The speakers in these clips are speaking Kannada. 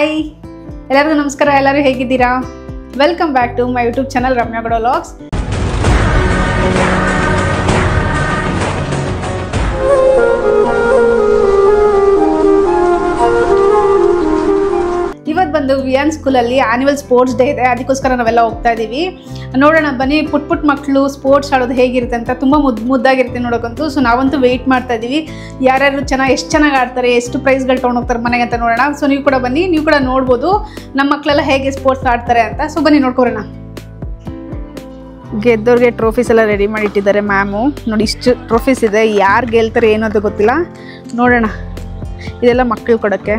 ಹಾಯ್ ಎಲ್ಲರಿಗೂ ನಮಸ್ಕಾರ. ಎಲ್ಲರೂ ಹೇಗಿದ್ದೀರಾ? Welcome back to my YouTube channel Ramya Gowda vlogs. ಇವತ್ತು ಬಂದು ವಿಯಾನ್ ಸ್ಕೂಲಲ್ಲಿ ಆ್ಯನ್ಯುವಲ್ ಸ್ಪೋರ್ಟ್ಸ್ ಡೇ ಇದೆ, ಅದಕ್ಕೋಸ್ಕರ ನಾವೆಲ್ಲ ಹೋಗ್ತಾ ಇದ್ದೀವಿ. ನೋಡೋಣ ಬನ್ನಿ, ಪುಟ್ ಮಕ್ಕಳು ಸ್ಪೋರ್ಟ್ಸ್ ಆಡೋದು ಹೇಗಿರುತ್ತೆ ಅಂತ. ತುಂಬ ಮುದ್ದಾಗಿರುತ್ತೆ ನೋಡೋಕ್ಕಂತೂ. ಸೊ ನಾವಂತೂ ವೆಯ್ಟ್ ಮಾಡ್ತಾ ಇದ್ದೀವಿ, ಯಾರ್ಯಾರು ಎಷ್ಟು ಚೆನ್ನಾಗಿ ಆಡ್ತಾರೆ, ಎಷ್ಟು ಪ್ರೈಸ್ಗಳು ತೊಗೊಂಡೋಗ್ತಾರೆ ಮನೆಗೆ ಅಂತ ನೋಡೋಣ. ಸೊ ನೀವು ಕೂಡ ಬನ್ನಿ, ನೀವು ಕೂಡ ನೋಡ್ಬೋದು ನಮ್ಮ ಮಕ್ಕಳೆಲ್ಲ ಹೇಗೆ ಸ್ಪೋರ್ಟ್ಸ್ ಆಡ್ತಾರೆ ಅಂತ. ಸೊ ಬನ್ನಿ ನೋಡ್ಕೊರೋಣ. ಗೆದ್ದವ್ರಿಗೆ ಟ್ರೋಫೀಸ್ ಎಲ್ಲ ರೆಡಿ ಮಾಡಿ ಇಟ್ಟಿದ್ದಾರೆ ಮ್ಯಾಮು. ನೋಡಿ ಇಷ್ಟು ಟ್ರೋಫೀಸ್ ಇದೆ, ಯಾರು ಗೆಲ್ತಾರೆ ಏನೋ ಅದು ಗೊತ್ತಿಲ್ಲ. ನೋಡೋಣ, ಇದೆಲ್ಲ ಮಕ್ಕಳು ಕೊಡೋಕ್ಕೆ.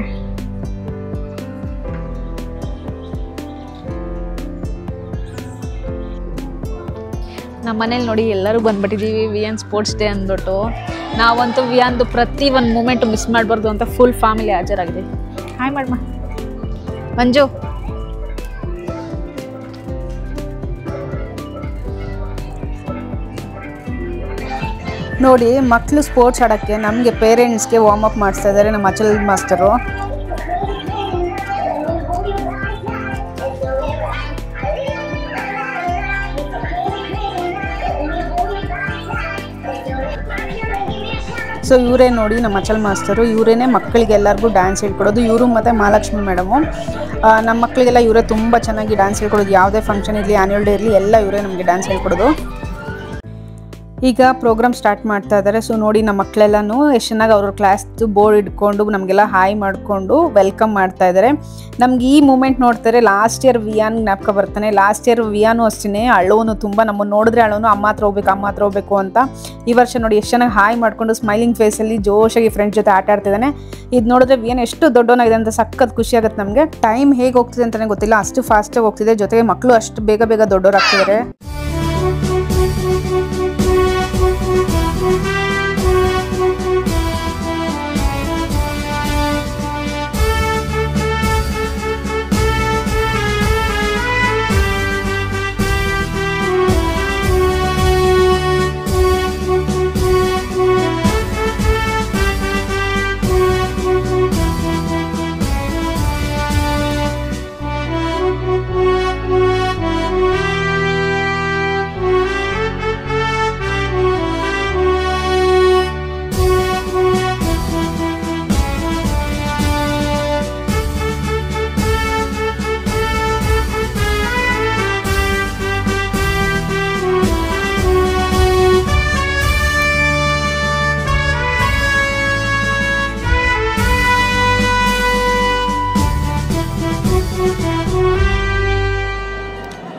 ನಮ್ಮ ಮನೇಲಿ ನೋಡಿ ಎಲ್ಲರೂ ಬಂದ್ಬಿಟ್ಟಿದ್ದೀವಿ ವಿಯಾನ್ ಸ್ಪೋರ್ಟ್ಸ್ ಡೇ ಅಂದ್ಬಿಟ್ಟು. ನಾವಂತೂ ವಿಯಾನ್ದು ಪ್ರತಿ ಒಂದು ಮೂಮೆಂಟು ಮಿಸ್ ಮಾಡಬಾರ್ದು ಅಂತ ಫುಲ್ ಫ್ಯಾಮಿಲಿ ಹಾಜರಾಗಿದೆ. ಹಾಯ್ ಮಾಡಮ್ಮ ಮಂಜು. ನೋಡಿ ಮಕ್ಕಳು ಸ್ಪೋರ್ಟ್ಸ್ ಆಡೋಕ್ಕೆ ನಮಗೆ ಪೇರೆಂಟ್ಸ್ಗೆ ವಾರ್ಮ್ ಅಪ್ ಮಾಡಿಸ್ತಾ ಇದ್ದಾರೆ ನಮ್ಮ ಅಚಲ್ ಮಾಸ್ಟರು. ಸೊ ಇವರೇ ನೋಡಿ ನಮ್ಮ ಅಚಲ್ ಮಾಸ್ತರು, ಇವರೇನೆ ಮಕ್ಕಳಿಗೆ ಎಲ್ಲರಿಗೂ ಡ್ಯಾನ್ಸ್ ಹೇಳ್ಕೊಡೋದು. ಇವರು ಮತ್ತು ಮಹಾಲಕ್ಷ್ಮಿ ಮೇಡಮು. ನಮ್ಮ ಮಕ್ಕಳಿಗೆಲ್ಲ ಇವರೇ ತುಂಬ ಚೆನ್ನಾಗಿ ಡ್ಯಾನ್ಸ್ ಹೇಳ್ಕೊಡೋದು. ಯಾವುದೇ ಫಂಕ್ಷನ್ ಇರಲಿ, ಆ್ಯನ್ಯುವಲ್ ಡೇ ಇರಲಿ, ಎಲ್ಲ ಇವರೇ ನಮಗೆ ಡ್ಯಾನ್ಸ್ ಹೇಳ್ಕೊಡೋದು. ಈಗ ಪ್ರೋಗ್ರಾಮ್ ಸ್ಟಾರ್ಟ್ ಮಾಡ್ತಾ ಇದ್ದಾರೆ. ಸೊ ನೋಡಿ ನಮ್ಮ ಮಕ್ಕಳೆಲ್ಲನೂ ಎಷ್ಟು ಚೆನ್ನಾಗಿ ಅವ್ರ ಕ್ಲಾಸ್ದು ಬೋರ್ಡ್ ಇಟ್ಕೊಂಡು ನಮಗೆಲ್ಲ ಹಾಯ್ ಮಾಡಿಕೊಂಡು ವೆಲ್ಕಮ್ ಮಾಡ್ತಾ ಇದ್ದಾರೆ. ನಮ್ಗೆ ಈ ಮೂಮೆಂಟ್ ನೋಡ್ತಾರೆ. ಲಾಸ್ಟ್ ಇಯರ್ ವಿಯಾನ್ ಜ್ಞಾಪಕ ಬರ್ತಾನೆ. ಲಾಸ್ಟ್ ಇಯರ್ ವಿಯಾನು ಅಷ್ಟೇ ಅಳೋನು, ತುಂಬ ನಮ್ಮನ್ನು ನೋಡಿದ್ರೆ ಅಳೋನು, ಅಮ್ಮ ಹತ್ರ ಹೋಗ್ಬೇಕು ಅಂತ. ಈ ವರ್ಷ ನೋಡಿ ಎಷ್ಟು ಚೆನ್ನಾಗಿ ಹಾಯ್ ಮಾಡಿಕೊಂಡು ಸ್ಮೈಲಿಂಗ್ ಫೇಸಲ್ಲಿ ಜೋಶಾಗಿ ಫ್ರೆಂಡ್ಸ್ ಜೊತೆ ಆಟ ಆಡ್ತಿದ್ದಾನೆ. ಇದು ನೋಡಿದ್ರೆ ವಿಯಾನ್ ಎಷ್ಟು ದೊಡ್ಡವನಾಗಿದೆ ಅಂತ ಸಖತ್ ಖುಷಿ ಆಗುತ್ತೆ ನಮಗೆ. ಟೈಮ್ ಹೇಗೆ ಹೋಗ್ತಿದೆ ಅಂತಲೇ ಗೊತ್ತಿಲ್ಲ, ಅಷ್ಟು ಫಾಸ್ಟಾಗಿ ಹೋಗ್ತಿದೆ. ಜೊತೆಗೆ ಮಕ್ಕಳು ಅಷ್ಟು ಬೇಗ ದೊಡ್ಡವರಾಗ್ತಿದ್ದಾರೆ.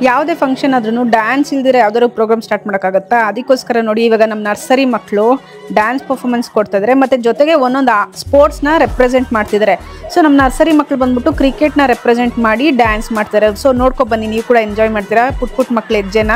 ಯಾವುದೇ ಫಂಕ್ಷನ್ ಆದ್ರೂ ಡ್ಯಾನ್ಸ್ ಇಲ್ದಿರ ಯಾವ್ದಾದ್ರು ಪ್ರೋಗ್ರಾಮ್ ಸ್ಟಾರ್ಟ್ ಮಾಡೋಕ್ಕಾಗತ್ತಾ? ಅದಕ್ಕೋಸ್ಕರ ನೋಡಿ ಇವಾಗ ನಮ್ಮ ನರ್ಸರಿ ಮಕ್ಕಳು ಡ್ಯಾನ್ಸ್ ಪರ್ಫಾರ್ಮೆನ್ಸ್ ಕೊಡ್ತಿದ್ದಾರೆ, ಮತ್ತು ಜೊತೆಗೆ ಒಂದೊಂದು ಸ್ಪೋರ್ಟ್ಸ್ನ ರೆಪ್ರೆಸೆಂಟ್ ಮಾಡ್ತಿದ್ದಾರೆ. ಸೊ ನಮ್ಮ ನರ್ಸರಿ ಮಕ್ಕಳು ಬಂದ್ಬಿಟ್ಟು ಕ್ರಿಕೆಟ್ನ ರೆಪ್ರೆಸೆಂಟ್ ಮಾಡಿ ಡ್ಯಾನ್ಸ್ ಮಾಡ್ತಾರೆ. ಸೊ ನೋಡ್ಕೊ ಬನ್ನಿ, ನೀವು ಕೂಡ ಎಂಜಾಯ್ ಮಾಡ್ತೀರಾ ಪುಟ್ ಮಕ್ಕಳು ಹೆಜ್ಜೆನ.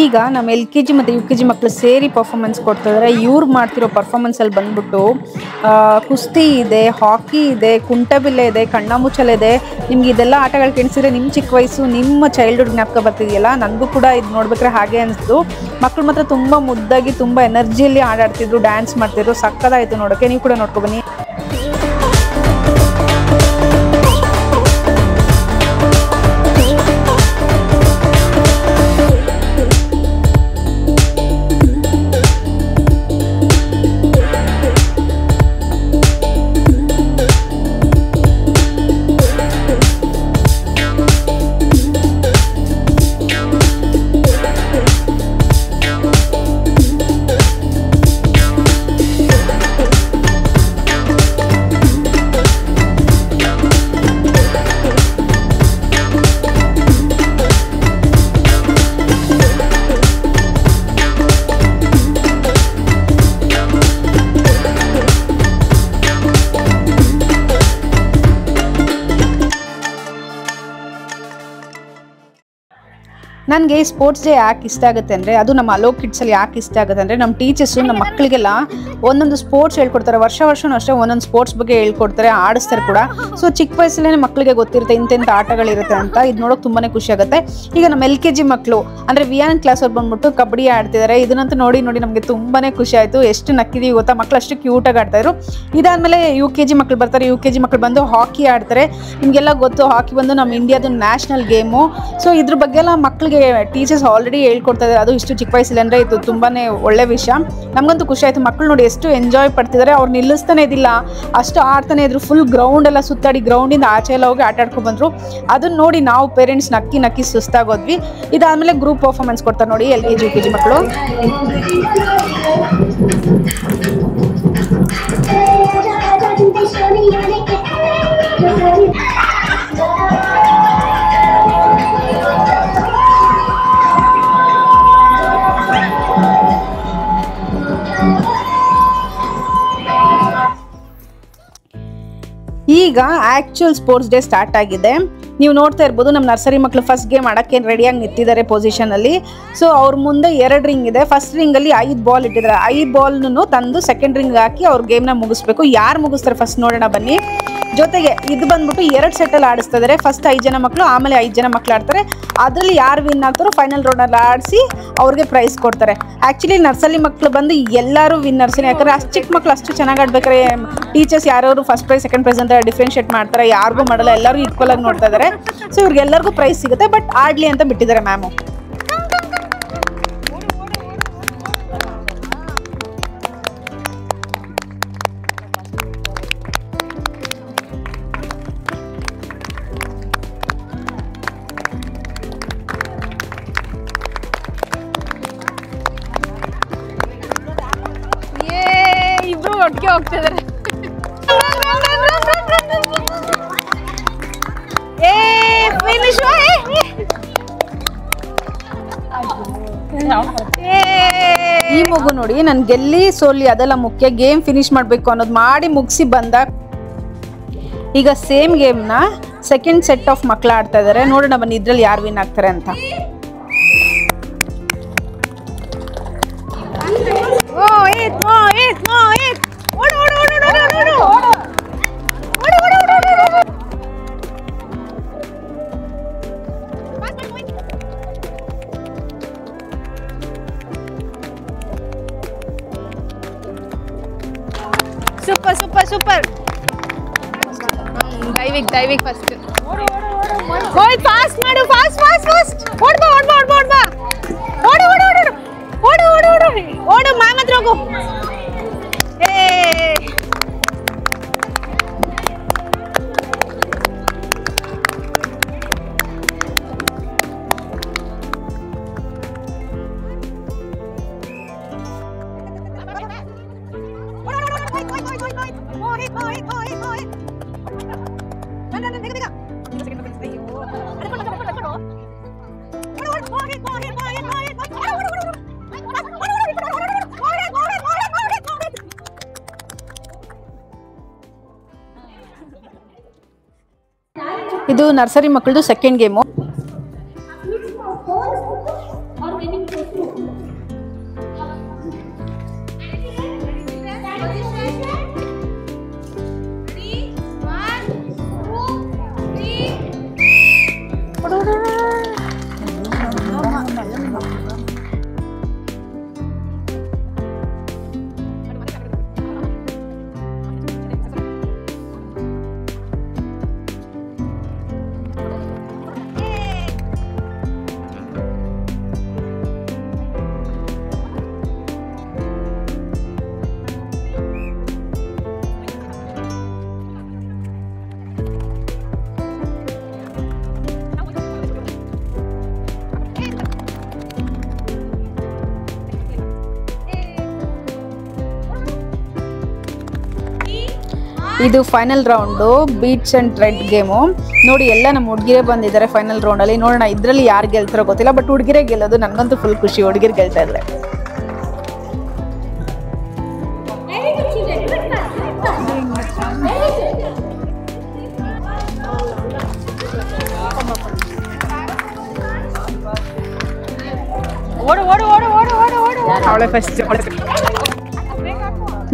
ಈಗ ನಮ್ಮ LKG ಮತ್ತು UKG ಮಕ್ಕಳು ಸೇರಿ ಪರ್ಫಾರ್ಮೆನ್ಸ್ ಕೊಡ್ತಿದ್ದಾರೆ. ಇವ್ರು ಮಾಡ್ತಿರೋ ಪರ್ಫಾರ್ಮೆನ್ಸಲ್ಲಿ ಬಂದ್ಬಿಟ್ಟು ಕುಸ್ತಿ ಇದೆ, ಹಾಕಿ ಇದೆ, ಕುಂಟಬಿಲ್ಲೆ ಇದೆ, ಕಣ್ಣಾಮುಚ್ಚಲೆ ಇದೆ. ನಿಮ್ಗೆ ಇದೆಲ್ಲ ಆಟಗಳು ಕೆಣಿಸಿದ್ರೆ ನಿಮ್ಮ ಚಿಕ್ಕ ವಯಸ್ಸು, ನಿಮ್ಮ ಚೈಲ್ಡ್ಹುಡ್ ಜ್ಞಾಪಕ ಬರ್ತಿದೆಯಲ್ಲ. ನನಗೂ ಕೂಡ ಇದು ನೋಡ್ಬೇಕಾದ್ರೆ ಹಾಗೆ ಅನಿಸ್ತು. ಮಕ್ಕಳು ಮಾತ್ರ ತುಂಬ ಮುದ್ದಾಗಿ, ತುಂಬ ಎನರ್ಜಿಯಲ್ಲಿ ಆಟಾಡ್ತಿದ್ರು, ಡ್ಯಾನ್ಸ್ ಮಾಡ್ತಿದ್ರು. ಸಕ್ಕತ್ತಾಯಿತು ನೋಡೋಕ್ಕೆ. ನೀವು ಕೂಡ ನೋಡ್ಕೊಬನ್ನಿ. ನನಗೆ ಸ್ಪೋರ್ಟ್ಸ್ ಡೇ ಯಾಕೆ ಇಷ್ಟ ಆಗುತ್ತೆ ಅಂದರೆ, ಅದು ನಮ್ಮ ಅಲೋ ಕಿಡ್ಸಲ್ಲಿ ಯಾಕೆ ಇಷ್ಟ ಆಗುತ್ತೆ ಅಂದರೆ, ನಮ್ಮ ಟೀಚರ್ಸು ನಮ್ಮ ಮಕ್ಕಳಿಗೆಲ್ಲ ಒಂದೊಂದು ಸ್ಪೋರ್ಟ್ಸ್ ಹೇಳ್ಕೊಡ್ತಾರೆ. ವರ್ಷನೂ ಅಷ್ಟೇ ಒಂದೊಂದು ಸ್ಪೋರ್ಟ್ಸ್ ಬಗ್ಗೆ ಹೇಳ್ಕೊಡ್ತಾರೆ, ಆಡಿಸ್ತಾರೆ ಕೂಡ. ಸೊ ಚಿಕ್ಕ ವಯಸ್ಸಲ್ಲೇ ಮಕ್ಕಳಿಗೆ ಗೊತ್ತಿರುತ್ತೆ ಇಂತೆಂಥ ಆಟಗಳಿರುತ್ತೆ ಅಂತ. ಇದು ನೋಡೋಕೆ ತುಂಬಾ ಖುಷಿ ಆಗುತ್ತೆ. ಈಗ ನಮ್ಮ LKG ಮಕ್ಕಳು ಅಂದರೆ ವಿಯಾನ್ ಕ್ಲಾಸ್ ಅವ್ರು ಬಂದ್ಬಿಟ್ಟು ಕಬಡ್ಡಿ ಆಡ್ತಿದ್ದಾರೆ. ಇದನ್ನಂತೂ ನೋಡಿ ನಮಗೆ ತುಂಬಾ ಖುಷಿ ಆಯಿತು. ಎಷ್ಟು ನಕ್ಕಿದೀವಿ ಗೊತ್ತಾ, ಮಕ್ಕಳು ಅಷ್ಟು ಕ್ಯೂಟಾಗಿ ಆಡ್ತಾಯಿದ್ರು. ಇದಾದಮೇಲೆ UKG ಮಕ್ಕಳು ಬರ್ತಾರೆ. UKG ಮಕ್ಕಳು ಬಂದು ಹಾಕಿ ಆಡ್ತಾರೆ. ನಿಮಗೆಲ್ಲ ಗೊತ್ತು, ಹಾಕಿ ಬಂದು ನಮ್ಮ ಇಂಡಿಯಾದ ನ್ಯಾಷನಲ್ ಗೇಮು. ಸೊ ಇದ್ರ ಬಗ್ಗೆ ಎಲ್ಲ ಮಕ್ಕಳಿಗೆ ಟೀಚರ್ಸ್ ಆಲ್ರೆಡಿ ಹೇಳ್ಕೊಡ್ತಾ ಇದ್ದಾರೆ. ಅದು ಇಷ್ಟು ಚಿಕ್ಕ ವಯಸ್ಸಲ್ಲಿ ಅಂದರೆ ಇದು ತುಂಬಾ ಒಳ್ಳೆ ವಿಷಯ. ನಮಗಂತೂ ಖುಷಿ ಆಯಿತು. ಮಕ್ಕಳು ನೋಡಿ ಎಷ್ಟು ಎಂಜಾಯ್ ಪಡ್ತಿದ್ದಾರೆ. ಅವ್ರು ನಿಲ್ಲಿಸ್ತಾನೆ ಇದ್ದಿಲ್ಲ, ಅಷ್ಟು ಆಡ್ತಾನೆ ಇದ್ರು. ಫುಲ್ ಗ್ರೌಂಡ್ ಎಲ್ಲ ಸುತ್ತಾಡಿ ಗ್ರೌಂಡಿಂದ ಆಚೆ ಎಲ್ಲ ಹೋಗಿ ಆಟ ಆಡ್ಕೊಂಡು ಬಂದರು. ಅದನ್ನ ನೋಡಿ ನಾವು ಪೇರೆಂಟ್ಸ್ ನಕ್ಕಿ ಸುಸ್ತಾಗೋದ್ವಿ. ಇದಾದಮೇಲೆ ಗ್ರೂಪ್ ಪರ್ಫಾರ್ಮೆನ್ಸ್ ಕೊಡ್ತಾರೆ ನೋಡಿ LKG UKG ಮಕ್ಕಳು. ಈಗ ಆ್ಯಕ್ಚುಯಲ್ ಸ್ಪೋರ್ಟ್ಸ್ ಡೇ ಸ್ಟಾರ್ಟ್ ಆಗಿದೆ. ನೀವು ನೋಡ್ತಾ ಇರ್ಬೋದು, ನಮ್ಮ ನರ್ಸರಿ ಮಕ್ಕಳು ಫಸ್ಟ್ ಗೇಮ್ ಆಡೋಕ್ಕೆ ರೆಡಿಯಾಗಿ ನಿಂತಿದ್ದಾರೆ ಪೊಸಿಷನಲ್ಲಿ. ಸೊ ಅವ್ರ ಮುಂದೆ 2 ರಿಂಗ್ ಇದೆ. ಫಸ್ಟ್ ರಿಂಗಲ್ಲಿ 5 ಬಾಲ್ ಇಟ್ಟಿದ್ದಾರೆ. 5 ಬಾಲ್ನೂ ತಂದು ಸೆಕೆಂಡ್ ರಿಂಗ್ ಹಾಕಿ ಅವ್ರ ಗೇಮ್ನ ಮುಗಿಸ್ಬೇಕು. ಯಾರು ಮುಗಿಸ್ತಾರೆ ಫಸ್ಟ್ ನೋಡೋಣ ಬನ್ನಿ. ಜೊತೆಗೆ ಇದು ಬಂದ್ಬಿಟ್ಟು 2 ಸೆಟ್ಟಲ್ಲಿ ಆಡಿಸ್ತಾ ಇದ್ದಾರೆ. ಫಸ್ಟ್ 5 ಜನ ಮಕ್ಕಳು, ಆಮೇಲೆ 5 ಜನ ಮಕ್ಕಳು ಆಡ್ತಾರೆ. ಅದರಲ್ಲಿ ಯಾರು ವಿನ್ ಆಗ್ತಾರೋ ಫೈನಲ್ ರೌಂಡಲ್ಲಿ ಆಡಿಸಿ ಅವ್ರಿಗೆ ಪ್ರೈಸ್ ಕೊಡ್ತಾರೆ. ಆ್ಯಕ್ಚುಲಿ ನರ್ಸರಿ ಮಕ್ಕಳು ಬಂದು ಎಲ್ಲರೂ ವಿನ್ನರ್ಸ್ನೇ. ಯಾಕಂದರೆ ಅಷ್ಟು ಚಿಕ್ಕ ಮಕ್ಕಳು ಅಷ್ಟು ಚೆನ್ನಾಗಿ ಆಡ್ಬೇಕಾದ್ರೆ ಟೀಚರ್ಸ್ ಯಾರು ಫಸ್ಟ್ ಪ್ರೈಸ್ ಸೆಕೆಂಡ್ ಪ್ರೈಸ್ ಅಂತ ಡಿಫ್ರೆನ್ಷಿಯೇಟ್ ಮಾಡ್ತಾರೆ. ಯಾರಿಗೂ ಮಾಡಲ್ಲ, ಎಲ್ಲರೂ ಈಕ್ವಲ್ ಆಗಿ ನೋಡ್ತಾ ಇದ್ದಾರೆ. ಸೊ ಇವ್ರಿಗೆಲ್ಲರಿಗೂ ಪ್ರೈಸ್ ಸಿಗುತ್ತೆ, ಬಟ್ ಆಡಲಿ ಅಂತ ಬಿಟ್ಟಿದ್ದಾರೆ ಮ್ಯಾಮು. ಇಬ್ರು ಒಟ್ಟಿಗೆ ಹೋಗ್ತಿದ್ದಾರೆ. ಈ ಮಗು ನೋಡಿ, ನನ್ ಗೆಲ್ಲಿ ಸೋಲಿ ಅದೆಲ್ಲ ಮುಖ್ಯ, ಗೇಮ್ ಫಿನಿಶ್ ಮಾಡಬೇಕು ಅನ್ನೋದು ಮಾಡಿ ಮುಗಿಸಿ ಬಂದ. ಈಗ ಸೇಮ್ ಗೇಮ್ನ ಸೆಕೆಂಡ್ ಸೆಟ್ ಆಫ್ ಮಕ್ಕಳು ಆಡ್ತಾ ಇದ್ದಾರೆ. ನೋಡೋಣ ಬನ್ನಿ ಇದ್ರಲ್ಲಿ ಯಾರು ವಿನ್ ಆಗ್ತಾರೆ ಅಂತ. Super super super. Daivik first. ಓಡ್ ಫಾಸ್ಟ್ ಮಾಡು, ಫಾಸ್ಟ್ ಫಾಸ್ಟ್ ಫಾಸ್ಟ್. ಓಡ್ ಬಾ ಓಡ್ ಬಾ ಓಡ್ ಬಾ ಓಡ್ ಬಾ. ಓಡು ಓಡು ಓಡು ಓಡು ಓಡು ಓಡು ಓಡು ಮಾಮತ್ರ ಹೋಗು. ಇದು ನರ್ಸರಿ ಮಕ್ಕಳದು ಸೆಕೆಂಡ್ ಗೇಮು. ಇದು final round, beads and thread game. ನೋಡಿ ಎಲ್ಲ ನಮ್ಮ ಹುಡುಗಿರೇ ಬಂದಿದ್ದಾರೆ ಫೈನಲ್ ರೌಂಡಲ್ಲಿ. ನೋಡೋಣ ಇದರಲ್ಲಿ ಯಾರು ಗೆಲ್ತಾರೋ ಗೊತ್ತಿಲ್ಲ, ಬಟ್ ಹುಡುಗಿರೇ ಗೆಲ್ಲೋದು. ನನಗಂತೂ ಫುಲ್ ಖುಷಿ ಹುಡುಗಿರು ಗೆಲ್ತಾ ಇದ್ದಾರೆ. ಅವಳೆ ಫಸ್ಟ್.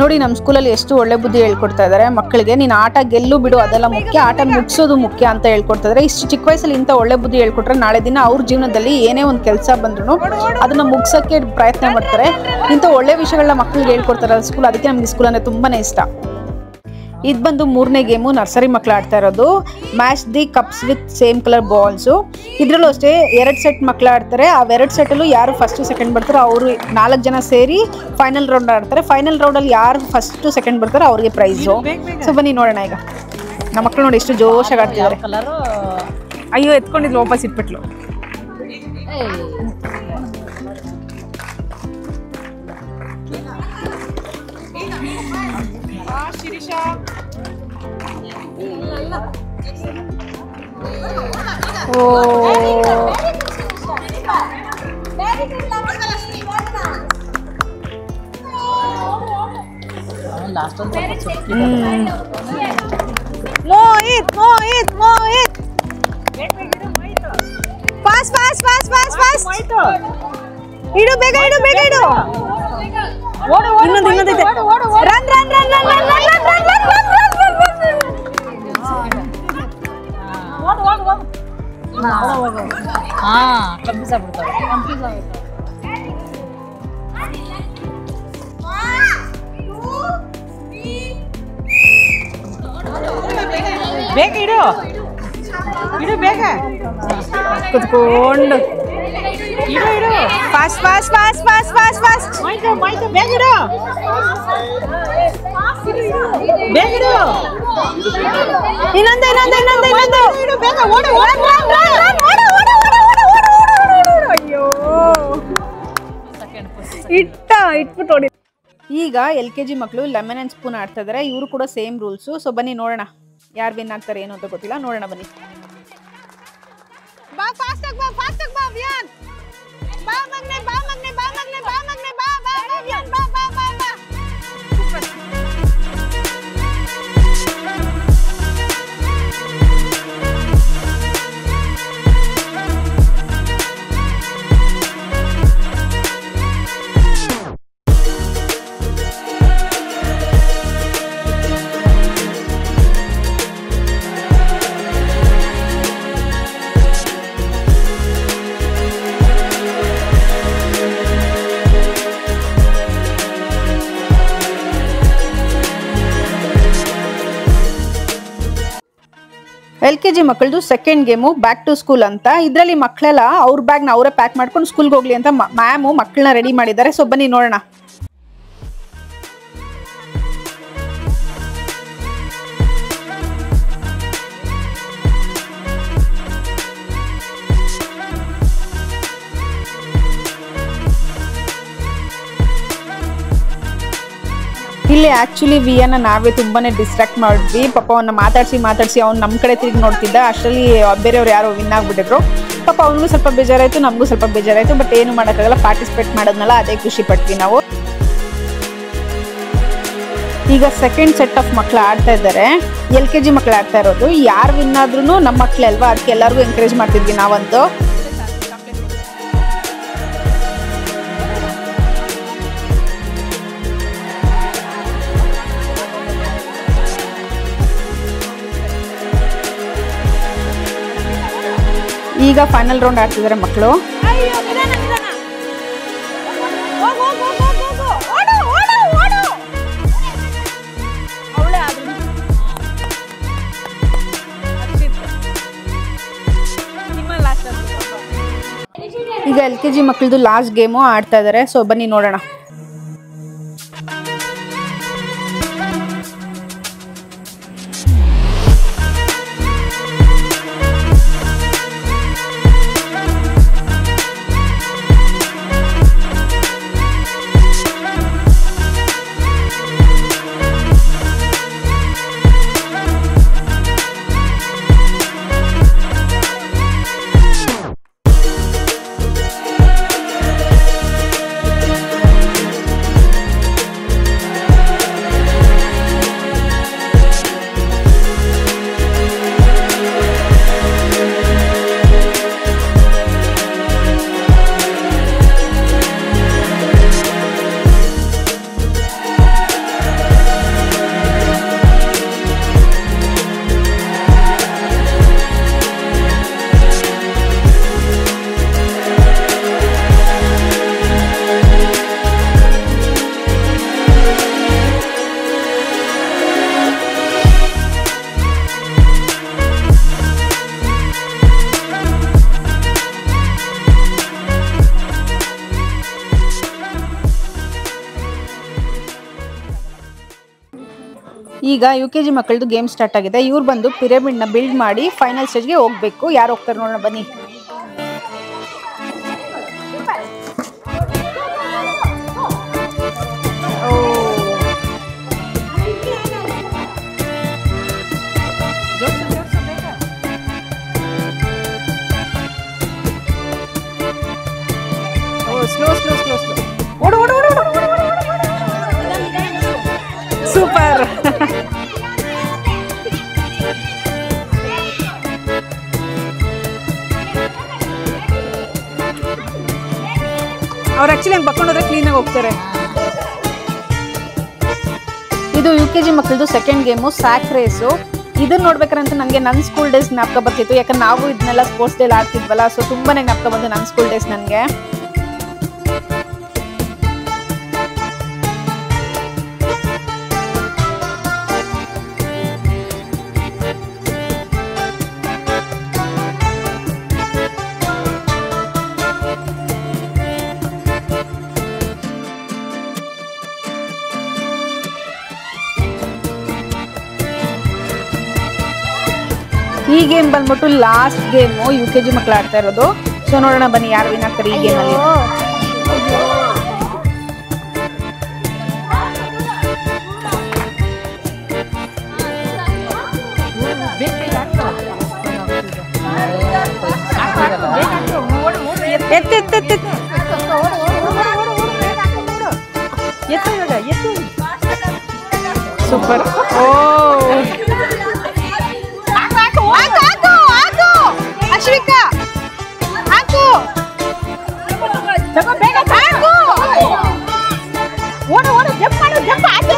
ನೋಡಿ ನಮ್ಮ ಸ್ಕೂಲಲ್ಲಿ ಎಷ್ಟು ಒಳ್ಳೆ ಬುದ್ಧಿ ಹೇಳ್ಕೊಡ್ತಾ ಇದ್ದಾರೆ ಮಕ್ಕಳಿಗೆ. ನೀನು ಆಟ ಗೆಲ್ಲು ಬಿಡು ಅದೆಲ್ಲ ಮುಖ್ಯ, ಆಟ ಮುಗಿಸೋದು ಮುಖ್ಯ ಅಂತ ಹೇಳ್ಕೊಡ್ತಾ ಇದ್ದಾರೆ. ಇಷ್ಟು ಚಿಕ್ಕ ವಯಸ್ಸಲ್ಲಿ ಇಂಥ ಒಳ್ಳೆ ಬುದ್ಧಿ ಹೇಳ್ಕೊಟ್ರೆ ನಾಳೆ ದಿನ ಅವ್ರ ಜೀವನದಲ್ಲಿ ಏನೇ ಒಂದು ಕೆಲಸ ಬಂದ್ರು ಅದನ್ನ ಮುಗಿಸೋಕ್ಕೆ ಪ್ರಯತ್ನ ಮಾಡ್ತಾರೆ. ಇಂಥ ಒಳ್ಳೆ ವಿಷಯಗಳನ್ನ ಮಕ್ಕಳಿಗೆ ಹೇಳ್ಕೊಡ್ತಾರೆ ಸ್ಕೂಲ್. ಅದಕ್ಕೆ ನಮ್ಗೆ ಸ್ಕೂಲ್ ಅಂದರೆ ತುಂಬಾನೇ ಇಷ್ಟ. ಇದು ಬಂದು 3ನೇ ಗೇಮು, ನರ್ಸರಿ ಮಕ್ಕಳು ಆಡ್ತಾ ಇರೋದು. Match the cups with same colour balls. ಇದರಲ್ಲೂ ಅಷ್ಟೇ 2 ಸೆಟ್ ಮಕ್ಕಳು ಆಡ್ತಾರೆ. ಆ 2 ಸೆಟ್ಟಲ್ಲೂ ಯಾರು ಫಸ್ಟ್ ಸೆಕೆಂಡ್ ಬರ್ತಾರೋ ಅವರು 4 ಜನ ಸೇರಿ ಫೈನಲ್ ರೌಂಡ್ ಆಡ್ತಾರೆ. ಫೈನಲ್ ರೌಂಡಲ್ಲಿ ಯಾರು ಫಸ್ಟ್ ಸೆಕೆಂಡ್ ಬರ್ತಾರೋ ಅವ್ರಿಗೆ ಪ್ರೈಸು. ಸೊ ಬನ್ನಿ ನೋಡೋಣ. ಈಗ ನಮ್ಮ ಮಕ್ಕಳು ನೋಡಿ ಎಷ್ಟು ಜೋಶಾಗಿ ಆಡ್ತಿದ್ದಾರೆ. ಅಯ್ಯೋ ಎತ್ಕೊಂಡಿದ್ಲು, ವಾಪಸ್ ಇಟ್ಬಿಟ್ಲು. ಇಡು ಬೇಗ, ಇಡು ಬೇಗ, ಇಡು. ಇನ್ನೊಂದೈತೆ. Run run run run run run run run run. ಬೇಗ ಇಡು, ಇಡು ಬೇಗ, ಕುತ್ಕೊಂಡು ಇಡು ಇಡು. Fast fast fast fast fast fast. ಬೇಗ ಇಡು, ಬೇಗ ಇಡು. ಇನ್ನೊಂದು ಇನ್ನೊಂದು ಇನ್ನೊಂದು ಇನ್ನೊಂದು ಇಡು ಬೇಗ. ಓಡು ಓಡು ಓಡು ಓಡು ಓಡು ಓಡು. ಅಯ್ಯೋ ಇಟ್ಬಿಟ್ಟು ಓಡಿ. ಈಗ LKG ಮಕ್ಕಳು ಲೆಮನ್ ಆ್ಯಂಡ್ ಸ್ಪೂನ್ ಆಡ್ತಾ ಇದ್ದಾರೆ. ಇವರು ಕೂಡ ಸೇಮ್ ರೂಲ್ಸು. ಸೊ ಬನ್ನಿ ನೋಡೋಣ ಯಾರು ವಿನ್ ಆಗ್ತಾರೆ ಏನು ಅಂತ ಗೊತ್ತಿಲ್ಲ. ನೋಡೋಣ ಬನ್ನಿ. ಬಾ ಫಾಸ್ಟ್ ಆಗಿ ಬಾ, ಫಾಸ್ಟ್ ಆಗಿ ಬಾ ವಿಯಾನ್. ಬಾ ಮಗ್ನೆ, ಬಾ ಮಗ್ನೆ, ಬಾ ಮಗ್ನೆ, ಬಾ ಮಗ್ನೆ, ಬಾ ಬಾ ಬಾ ವಿಯಾನ್, ಬಾ ಬಾ ಬಾ ಬಾ. LKG ಮಕ್ಕಳದು second game back to school ಅಂತ. ಇದರಲ್ಲಿ ಮಕ್ಕಳೆಲ್ಲ ಅವ್ರ ಬ್ಯಾಗ್ನ ಅವರೇ ಪ್ಯಾಕ್ ಮಾಡ್ಕೊಂಡು ಸ್ಕೂಲ್ಗೆ ಹೋಗ್ಲಿ ಅಂತ ಮ್ಯಾಮು ಮಕ್ಕಳನ್ನ ರೆಡಿ ಮಾಡಿದ್ದಾರೆ. ಸೊ ಬನ್ನಿ ನೋಡೋಣ. ಇಲ್ಲಿ ಆ್ಯಕ್ಚುಲಿ ವಿಯನ್ನ ನಾವೇ ತುಂಬಾನೇ ಡಿಸ್ಟ್ರಾಕ್ಟ್ ಮಾಡಿದ್ವಿ. ಪಾಪ ಅವನ್ನ ಮಾತಾಡಿಸಿ ಅವ್ನು ನಮ್ಮ ಕಡೆ ತಿರುಗಿ ನೋಡ್ತಿದ್ದ. ಅಷ್ಟರಲ್ಲಿ ಬೇರೆಯವ್ರು ಯಾರೋ ವಿನ್ ಆಗಿಬಿಟ್ಟಿದ್ರು. ಪಾಪ ಅವನಿಗೂ ಸ್ವಲ್ಪ ಬೇಜಾರಾಯಿತು, ನಮಗೂ ಸ್ವಲ್ಪ ಬೇಜಾರಾಯಿತು. ಬಟ್ ಏನು ಮಾಡೋಕ್ಕಾಗಲ್ಲ, ಪಾರ್ಟಿಸಿಪೇಟ್ ಮಾಡೋದ್ನಲ್ಲ ಅದೇ ಖುಷಿ ಪಟ್ವಿ ನಾವು. ಈಗ ಸೆಕೆಂಡ್ ಸೆಟ್ ಆಫ್ ಮಕ್ಕಳು ಆಡ್ತಾ ಇದ್ದಾರೆ. LKG ಮಕ್ಕಳು ಆಡ್ತಾ ಇರೋದು. ಯಾರು ವಿನ್ ಆದ್ರೂ ನಮ್ಮ ಮಕ್ಕಳೇ ಅಲ್ವಾ, ಅದಕ್ಕೆ ಎಲ್ಲರಿಗೂ ಎಂಕರೇಜ್ ಮಾಡ್ತಿದ್ವಿ ನಾವಂತೂ. ಈಗ ಫೈನಲ್ ರೌಂಡ್ ಆಡ್ತಿದ್ದಾರೆ ಮಕ್ಕಳು. ಈಗ LKG ಮಕ್ಕಳದು ಲಾಸ್ಟ್ ಗೇಮು ಆಡ್ತಾ ಇದ್ದಾರೆ. ಸೊ ಬನ್ನಿ ನೋಡೋಣ. ಈಗ UKG ಮಕ್ಕಳದು ಗೇಮ್ ಸ್ಟಾರ್ಟ್ ಆಗಿದೆ. ಇವ್ರು ಬಂದು ಪಿರಮಿಡ್ನ ಬಿಲ್ಡ್ ಮಾಡಿ ಫೈನಲ್ ಸ್ಟೇಜ್ಗೆ ಹೋಗ್ಬೇಕು. ಯಾರು ಹೋಗ್ತಾರೆ ನೋಡೋಣ ಬನ್ನಿ. ಸ್ಲೋ ಸ್ಲೋ ಸ್ಲೋ ಸ್ಲೋ ಓಡು ಓಡು ಓಡು ಸೂಪರ್. ಅವ್ರು ಆಕ್ಚುಲಿ ಹಂಗೆ ಬಕ್ಕೊಂಡೋದ್ರೆ ಕ್ಲೀನಾಗಿ ಹೋಗ್ತಾರೆ. ಇದು UKG ಮಕ್ಕಳದು ಸೆಕೆಂಡ್ ಗೇಮು ಸ್ಯಾಕ್ ರೇಸು. ಇದನ್ನ ನೋಡ್ಬೇಕಂತ ನನಗೆ ನನ್ನ ಸ್ಕೂಲ್ ಡೇಸ್ ಜ್ಞಾಪಕ ಬರ್ತಿತ್ತು. ಯಾಕಂದ್ರೆ ನಾವು ಇದನ್ನೆಲ್ಲ ಸ್ಪೋರ್ಟ್ಸ್ ಡೇಲಿ ಆಡ್ತಿದ್ವಲ್ಲ, ಸೊ ತುಂಬಾನೇ ಜ್ಞಾಪಕ ಬಂತು ನನ್ನ ಸ್ಕೂಲ್ ಡೇಸ್ ನನಗೆ. ಈ ಗೇಮ್ ಬಂದ್ಬಿಟ್ಟು ಲಾಸ್ಟ್ ಗೇಮು UKG ಮಕ್ಕಳು ಆಡ್ತಾ ಇರೋದು. ಸೊ ನೋಡೋಣ ಬನ್ನಿ ಯಾರು ವಿನ್ ಆಗ್ತಾರೆ ಈ ಗೇಮಲ್ಲಿ. ಸೂಪರ್. ಓ ಅಶ್ವಿಕಾ ಹಾಕು ಬೇಗ ಹಾಕು. ಓಡು ಓಡು ಜಂಪ್ ಮಾಡು ಜಂಪ್ ಹಾಕು.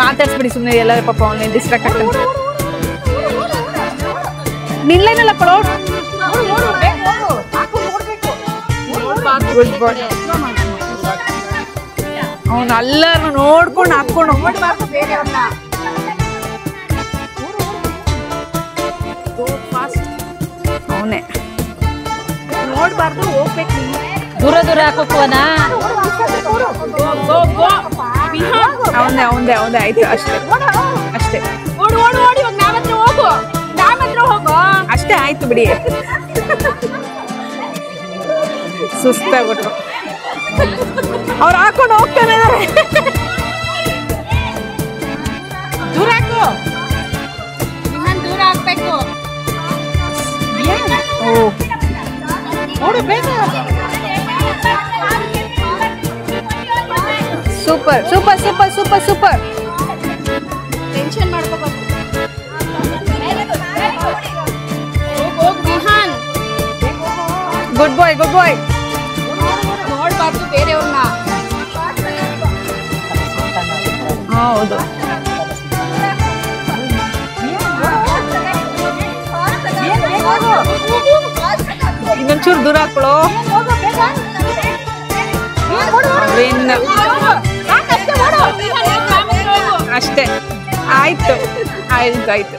ಮಾತಾಡ್ಸ್ಬಿಡಿ ಸುಮ್ಮನೆ ಎಲ್ಲರೂ ಪಾಪ ಆನ್ಲೈನ್ ಡಿಸ್ಟ್ರಾಕ್ಟ್ ಆಗ್ತಾರೆ. ನಿನ್ಲೇನಲ್ಲ ಕೊಡೋ. ಅವನು ಎಲ್ಲರೂ ನೋಡ್ಕೊಂಡು ಹಾಕೊಂಡು ಅವನೇ ನೋಡ್ಬಾರ್ದು, ಹೋಗ್ಬೇಕು. ದೂರ ದೂರ ಹಾಕೋಕೋನಾ ಅವನೇ ಅವನದೇ ಅವನದೇ ಆಯ್ತು. ಅಷ್ಟೇ ಅಷ್ಟೇ. ಓಡು ಓಡು ಓಡಿ ನಾವತ್ರ ಹೋಗು, ನಾವತ್ರ ಹೋಗು. ಅಷ್ಟೇ ಆಯ್ತು ಬಿಡಿ. ಸುಸ್ತಾಗ್ಬಿಟ್ರು. ಅವ್ರು ಹಾಕೊಂಡು ಹೋಗ್ತಾನೆ ಇದಾರೆ. ದೂರ ಹಾಕು, ಇನ್ನೊಂದು ದೂರ ಹಾಕ್ಬೇಕು. ಓಡು ಬೇಗ. Super super super super super. Tension ಮಾಡ್ಕೋಬಾರ್ದು. ಹೋಗ್ Vihaan. Good boy good boy. ನೋಡ್ಬಾರ್ದು ಬೇರೆಯವ್ರನ್ನ. ಹೌದು. ಇನ್ನೊಂಚೂರು ದೂರ ಹಾಕೊಳ್ಳೋ. ಅಷ್ಟೇ ಆಯ್ತು ಆಯ್ತು ಆಯ್ತು.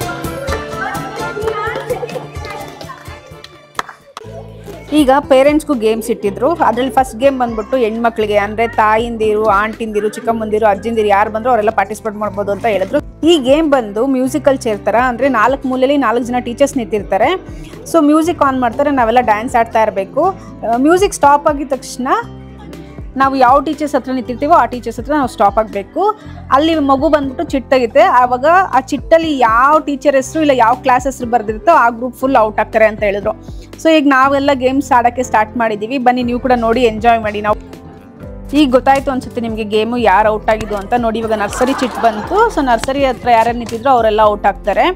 ಈಗ ಪೇರೆಂಟ್ಸ್ಗೂ ಗೇಮ್ಸ್ ಇಟ್ಟಿದ್ರು. ಅದರಲ್ಲಿ ಫಸ್ಟ್ ಗೇಮ್ ಬಂದ್ಬಿಟ್ಟು ಹೆಣ್ಮಕ್ಳಿಗೆ, ಅಂದರೆ ತಾಯಿಂದಿರು, ಆಂಟಿಂದಿರು, ಚಿಕ್ಕಮ್ಮಂದಿರು, ಅಜ್ಜಿಂದಿರು ಯಾರು ಬಂದ್ರು ಅವರೆಲ್ಲ ಪಾರ್ಟಿಸಿಪೇಟ್ ಮಾಡ್ಬೋದು ಅಂತ ಹೇಳಿದ್ರು. ಈ ಗೇಮ್ ಬಂದು ಮ್ಯೂಸಿಕಲ್ ಚೇರ್ ಥರ, ಅಂದರೆ 4 ಮೂಲೆಯಲ್ಲಿ 4 ಜನ ಟೀಚರ್ಸ್ ನಿಂತಿರ್ತಾರೆ. ಸೊ ಮ್ಯೂಸಿಕ್ ಆನ್ ಮಾಡ್ತಾರೆ, ನಾವೆಲ್ಲ ಡ್ಯಾನ್ಸ್ ಆಡ್ತಾ ಇರಬೇಕು. ಮ್ಯೂಸಿಕ್ ಸ್ಟಾಪ್ ಆಗಿದ ತಕ್ಷಣ ನಾವು ಯಾವ ಟೀಚರ್ಸ್ ಹತ್ರ ನಿಂತಿರ್ತೀವೋ ಆ ಟೀಚರ್ಸ್ ಹತ್ರ ನಾವು ಸ್ಟಾಪ್ ಆಗಬೇಕು. ಅಲ್ಲಿ ಮಗು ಬಂದ್ಬಿಟ್ಟು ಚಿಟ್ ತೆಗಿತೆ. ಆವಾಗ ಆ ಚಿಟ್ಟಲ್ಲಿ ಯಾವ ಟೀಚರ್ ಹೆಸರು ಇಲ್ಲ ಯಾವ ಕ್ಲಾಸ್ ಹೆಸರು ಬರ್ದಿರುತ್ತೋ ಆ ಗ್ರೂಪ್ ಫುಲ್ ಔಟ್ ಆಗ್ತಾರೆ ಅಂತ ಹೇಳಿದ್ರು. ಸೊ ಈಗ ನಾವೆಲ್ಲ ಗೇಮ್ಸ್ ಆಡೋಕ್ಕೆ ಸ್ಟಾರ್ಟ್ ಮಾಡಿದ್ದೀವಿ. ಬನ್ನಿ ನೀವು ಕೂಡ ನೋಡಿ ಎಂಜಾಯ್ ಮಾಡಿ. ನಾವು ಈಗ ಗೊತ್ತಾಯ್ತು ಅನ್ಸುತ್ತೆ ನಿಮಗೆ ಗೇಮು ಯಾರು ಔಟ್ ಆಗಿದ್ದು ಅಂತ. ನೋಡಿ ಇವಾಗ ನರ್ಸರಿ ಚಿಟ್ ಬಂತು. ಸೊ ನರ್ಸರಿ ಹತ್ರ ಯಾರ್ಯಾರು ನಿಂತಿದ್ರು ಅವರೆಲ್ಲ ಔಟ್ ಆಗ್ತಾರೆ.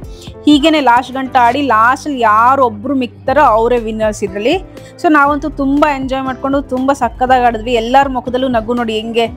ಹೀಗೇನೆ ಲಾಸ್ಟ್ ಗಂಟೆ ಆಡಿ ಲಾಸ್ಟಲ್ಲಿ ಯಾರು ಒಬ್ಬರು ಮಿಕ್ತಾರೋ ಅವರೇ ವಿನ್ನರ್ಸ್ ಇದರಲ್ಲಿ. ಸೊ ನಾವಂತೂ ತುಂಬ ಎಂಜಾಯ್ ಮಾಡಿಕೊಂಡು ತುಂಬ ಸಕ್ಕದಾಗಿ ಆಡಿದ್ವಿ. ಎಲ್ಲರ ಮುಖದಲ್ಲೂ ನಗು ನೋಡಿ ಹೆಂಗೆ.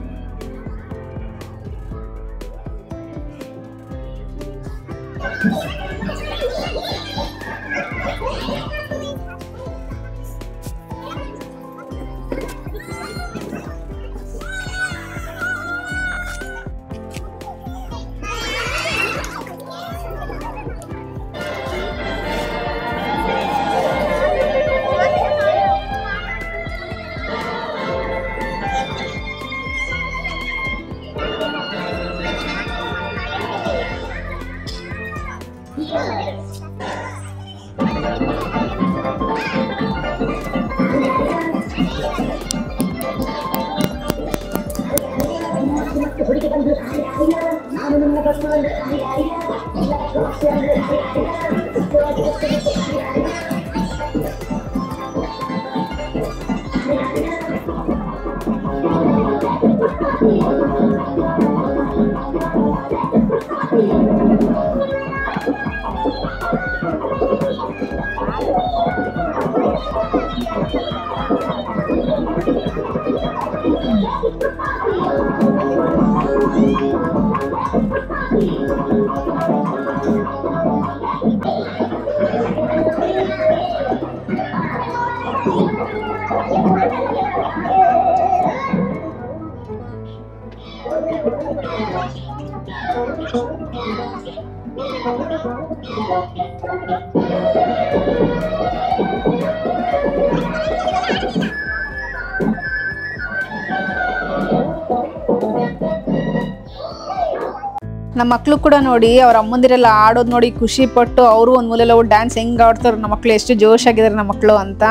ನಮ್ಮ ಮಕ್ಕಳು ಕೂಡ ನೋಡಿ ಅವ್ರ ಅಮ್ಮಂದಿರೆಲ್ಲ ಆಡೋದು ನೋಡಿ ಖುಷಿ ಪಟ್ಟು ಅವರು ಒಂದು ಮೂಲೆಲ್ಲ ಡ್ಯಾನ್ಸ್ ಹೆಂಗೆ ಆಡ್ತಾರೆ ನಮ್ಮ ಮಕ್ಕಳು, ಎಷ್ಟು ಜೋಶಾಗಿದ್ದಾರೆ ನಮ್ಮ ಮಕ್ಕಳು ಅಂತ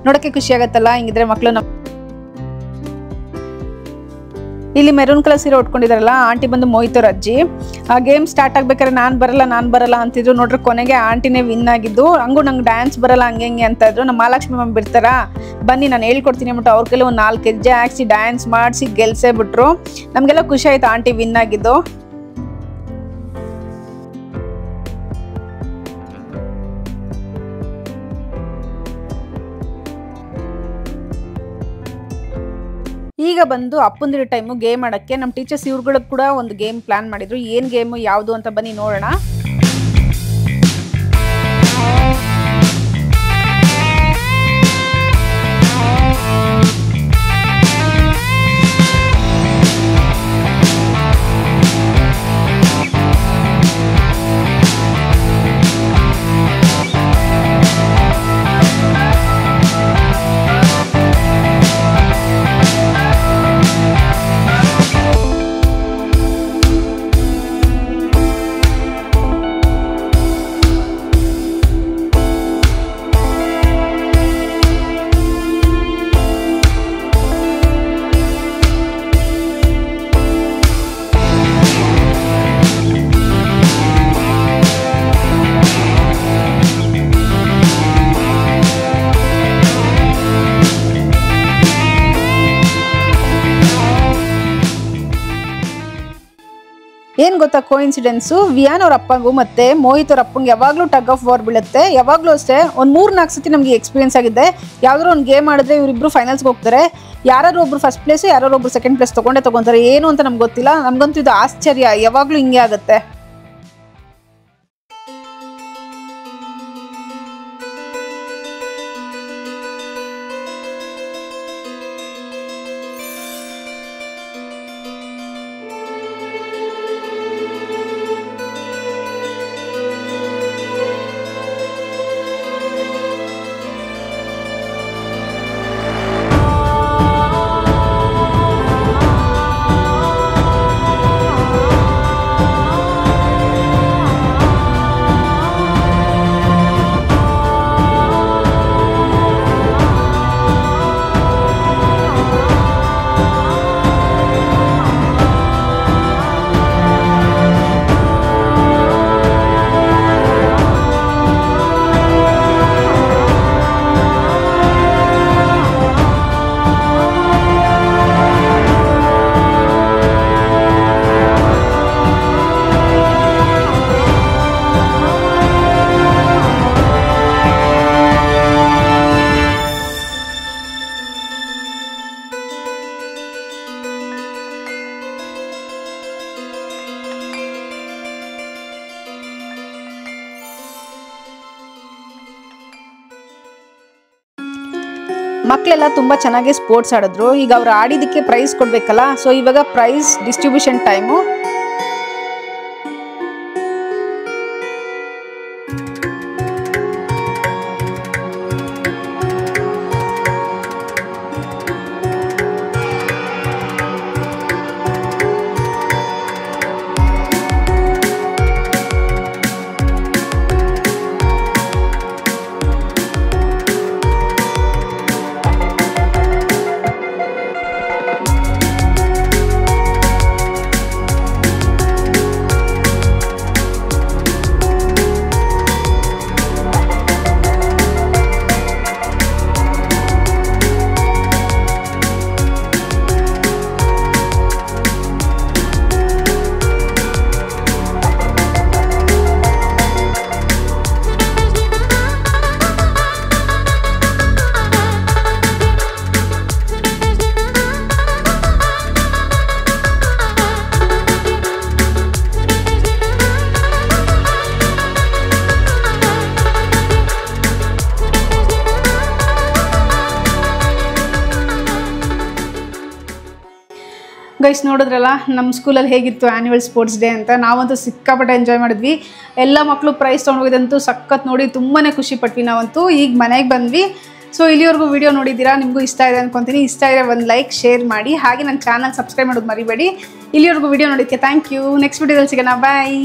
ನೋಡೋಕ್ಕೆ ಖುಷಿ ಆಗುತ್ತಲ್ಲ. ಹಿಂಗಿದ್ರೆ ಮಕ್ಕಳು ಇಲ್ಲಿ ಮೆರೂನ್ ಕಲರ್ ಸೀರೆ ಉಟ್ಕೊಂಡಿದಾರಲ್ಲ ಆಂಟಿ ಬಂದು ಮೋಯ್ತವ್ರ ಅಜ್ಜಿ. ಆ ಗೇಮ್ ಸ್ಟಾರ್ಟ್ ಆಗ್ಬೇಕಾದ್ರೆ ನಾನು ಬರಲ್ಲ ಅಂತಿದ್ರು. ನೋಡ್ರಿ ಕೊನೆಗೆ ಆಂಟಿನೇ ವಿನ್ ಆಗಿದ್ದು. ಹಂಗೂ ನಂಗೆ ಡ್ಯಾನ್ಸ್ ಬರಲ್ಲ ಹಂಗೆ ಅಂತ ಇದ್ರು. ನಮ್ಮ ಮಹಾಲಕ್ಷ್ಮಿ ಮ್ಯಾಮ್ ಬಿಡ್ತಾರ, ಬನ್ನಿ ನಾನು ಹೇಳ್ಕೊಡ್ತೀನಿ ಅಂದ್ಬಿಟ್ಟು ಅವ್ರ ಕೈಲಿ ಒಂದು 4 ಹೆಜ್ಜೆ ಹಾಕ್ಸಿ ಡ್ಯಾನ್ಸ್ ಮಾಡಿಸಿ ಗೆಲ್ಸೇ ಬಿಟ್ರು. ನಮಗೆಲ್ಲ ಖುಷಿ ಆಯ್ತು ಆಂಟಿ ವಿನ್ ಆಗಿದ್ದು. ಈಗ ಬಂದು ಅಪ್ಪಂದಿರ ಟೈಮು ಗೇಮ್ ಆಡೋಕ್ಕೆ ನಮ್ಮ ಟೀಚರ್ಸ್ ಇವ್ರುಗಳಿಗೆ ಕೂಡ ಒಂದು ಗೇಮ್ ಪ್ಲಾನ್ ಮಾಡಿದ್ರು. ಏನು ಗೇಮು ಯಾವುದು ಅಂತ ಬನ್ನಿ ನೋಡೋಣ. ಏನು ಗೊತ್ತಾ ಕೋಇನ್ಸಿಡೆನ್ಸು, ವಿಯಾನ್ ಅವ್ರ ಅಪ್ಪಂಗೂ ಮತ್ತು ಮೋಹಿತ್ ಅವ್ರ ಅಪ್ಪಂಗೆ ಯಾವಾಗಲೂ ಟಗ್ ಆಫ್ ವಾರ್ ಬೀಳುತ್ತೆ. ಯಾವಾಗಲೂ ಅಷ್ಟೇ ಒಂದು 3-4 ಸತಿ ನಮಗೆ ಎಕ್ಸ್ಪೀರಿಯನ್ಸ್ ಆಗಿದೆ. ಯಾವುದಾದ್ರು ಒಂದು ಗೇಮ್ ಆಡಿದ್ರೆ ಇವರಿಬ್ಬರು ಫೈನಲ್ಸ್ಗೆ ಹೋಗ್ತಾರೆ. ಯಾರು ಒಬ್ರು ಫಸ್ಟ್ ಪ್ಲೇಸು, ಯಾರು ಒಬ್ರು ಸೆಕೆಂಡ್ ಪ್ಲೇಸ್ ತೊಗೊಂತಾರೆ. ಏನು ಅಂತ ನಮ್ಗೆ ಗೊತ್ತಿಲ್ಲ. ನಮಗಂತೂ ಇದು ಆಶ್ಚರ್ಯ, ಯಾವಾಗಲೂ ಹಿಂಗೆ ಆಗುತ್ತೆ. ಮಕ್ಕಳೆಲ್ಲ ತುಂಬ ಚೆನ್ನಾಗಿ ಸ್ಪೋರ್ಟ್ಸ್ ಆಡಿದ್ರು. ಈಗ ಅವ್ರು ಆಡಿದ್ದಕ್ಕೆ ಪ್ರೈಸ್ ಕೊಡಬೇಕಲ್ಲ, ಸೊ ಇವಾಗ ಪ್ರೈಸ್ ಡಿಸ್ಟ್ರಿಬ್ಯೂಷನ್ ಟೈಮು. ಗೈಸ್ ನೋಡಿದ್ರಲ್ಲ ನಮ್ಮ ಸ್ಕೂಲಲ್ಲಿ ಹೇಗಿತ್ತು ಆ್ಯನ್ಯುವಲ್ ಸ್ಪೋರ್ಟ್ಸ್ ಡೇ ಅಂತ. ನಾವಂತೂ ಸಿಕ್ಕಾಪಟ್ಟೆ ಎಂಜಾಯ್ ಮಾಡಿದ್ವಿ. ಎಲ್ಲ ಮಕ್ಕಳು ಪ್ರೈಸ್ ತೊಗೊಂಡೋಗಿದಂತೂ ಸಖತ್ ನೋಡಿ ತುಂಬಾ ಖುಷಿ ಪಟ್ವಿ ನಾವಂತೂ. ಈಗ ಮನೆಗೆ ಬಂದ್ವಿ. ಸೊ ಇಲ್ಲಿವರೆಗೂ ವಿಡಿಯೋ ನೋಡಿದ್ದೀರಾ, ನಿಮಗೂ ಇಷ್ಟ ಇದೆ ಅನ್ಕೊತೀನಿ. ಇಷ್ಟ ಇದ್ರೆ ಒಂದು ಲೈಕ್ ಶೇರ್ ಮಾಡಿ, ಹಾಗೆ ನನ್ನ ಚಾನಲ್ ಸಬ್ಸ್ಕ್ರೈಬ್ ಮಾಡೋದು ಮರಿಬೇಡಿ. ಇಲ್ಲಿವರೆಗೂ ವಿಡಿಯೋ ನೋಡೋಕ್ಕೆ ಥ್ಯಾಂಕ್ ಯು. ನೆಕ್ಸ್ಟ್ ವಿಡಿಯೋದಲ್ಲಿ ಸಿಗೋಣ, ಬಾಯ್.